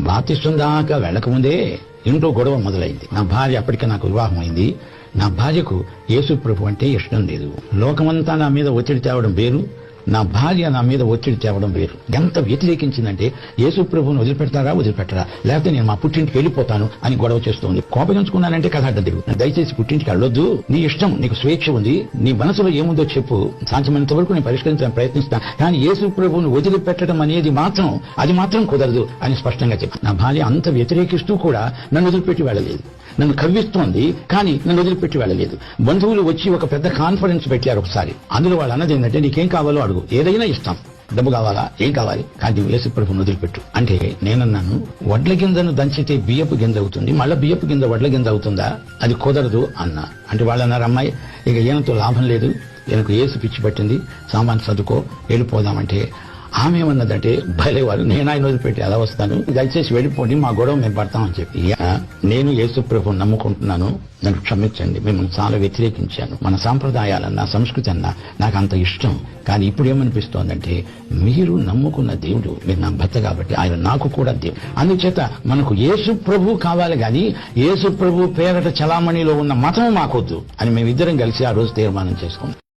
బాప్తిస్తం దాకా వెళ్లకముందే ఇంట్లో గొడవ మొదలైంది. నా భార్య అప్పటికే నాకు వివాహం అయింది. నా భార్యకు యేసు ప్రభు అంటే ఇష్టం లేదు. లోకమంతా నా మీద ఒత్తిడి తేవడం వేరు, నా భార్య నా మీద ఒత్తిడి తేవడం వేరు. ఎంత వ్యతిరేకించిందంటే యేసు ప్రభువును వదిలిపెట్టరా, లేకపోతే నేను మా పుట్టింటికి వెళ్ళిపోతాను అని గొడవ చేస్తుంది. కోపగించుకున్నానంటే కథ అడ్డ తిరుగు. దయచేసి పుట్టింటికి వెళ్ళొద్దు, నీ ఇష్టం, నీకు స్వేచ్ఛ ఉంది, నీ మనసులో ఏముందో చెప్పు, సాధ్యమైనంత వరకు నేను పరిష్కరించడానికి ప్రయత్నిస్తాను, కానీ యేసు ప్రభువును వదిలిపెట్టడం అనేది అది మాత్రం కుదరదు అని స్పష్టంగా చెప్పి నా భార్య అంత వ్యతిరేకిస్తూ కూడా నన్ను వదిలిపెట్టి వెళ్ళలేదు. నన్ను కవ్విస్తోంది, కానీ నన్ను వదిలిపెట్టి వెళ్ళలేదు. బంధువులు వచ్చి ఒక పెద్ద కాన్ఫరెన్స్ పెట్టారు ఒకసారి. అందులో వాళ్ళు అన్నది ఏంటంటే, నీకేం కావాలో అడుగు, ఏదైనా ఇస్తాం, డబ్బు కావాలా, ఏం కావాలి, కానీ యేసు ప్రభువును వదిలిపెట్టు అంటే నేనన్నాను, వడ్ల గింజను దంచితే బియ్యపు గింజ అవుతుంది, మళ్ళీ బియ్యపు గింజ వడ్ల గింజ అవుతుందా, అది కుదరదు అన్నా. అంటే వాళ్ళు అన్నారు, అమ్మాయి ఇక ఈయనతో లాభం లేదు, ఈయనకు యేసు పిచ్చి పట్టింది, సామాన్ చదువుకో, వెళ్ళిపోదామంటే ఆమె ఏమన్నదంటే, భలేవారు, నేను ఆయన వదిలిపెట్టి ఎలా వస్తాను, దయచేసి వెళ్ళిపోండి, మా గొడవ మేము పడతామని చెప్పి. నేను యేసు ప్రభువును నమ్ముకుంటున్నాను, నన్ను క్షమించండి, మిమ్మల్ని చాలా వ్యతిరేకించాను, మన సాంప్రదాయాలన్నా సంస్కృతి అన్నా నాకు అంత ఇష్టం, కానీ ఇప్పుడు ఏమనిపిస్తోందంటే, మీరు నమ్ముకున్న దేవుడు, మీరు నా భర్త కాబట్టి ఆయన నాకు కూడా దేవుడు, అందుచేత మనకు యేసు ప్రభు కావాలి, కానీ యేసు ప్రభు పేరట చలామణిలో ఉన్న మతం మాకొద్దు అని మేమిద్దరం కలిసి ఆ రోజు తీర్మానం చేసుకున్నాం.